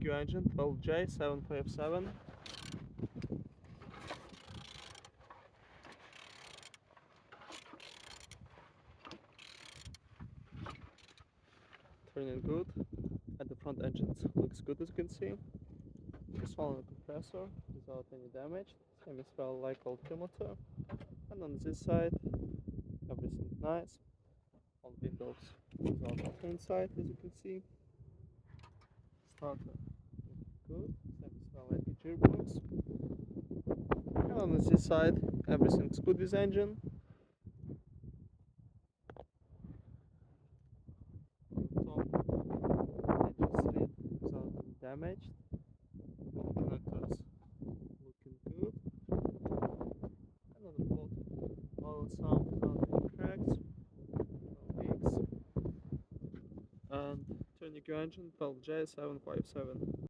your engine, YH08VPO. Turning good, and the front engine looks good as you can see. Installing the compressor without any damage, same as well like altimeter. And on this side, everything nice. All windows without water inside, as you can see. Starter good, same as well like the gearbox. And on this side, everything's good with engine. On top, engine slid without any damage. Connectors looking good. And on the bottom, all sound without any cracks, no leaks. And turning your engine, YH08VPO.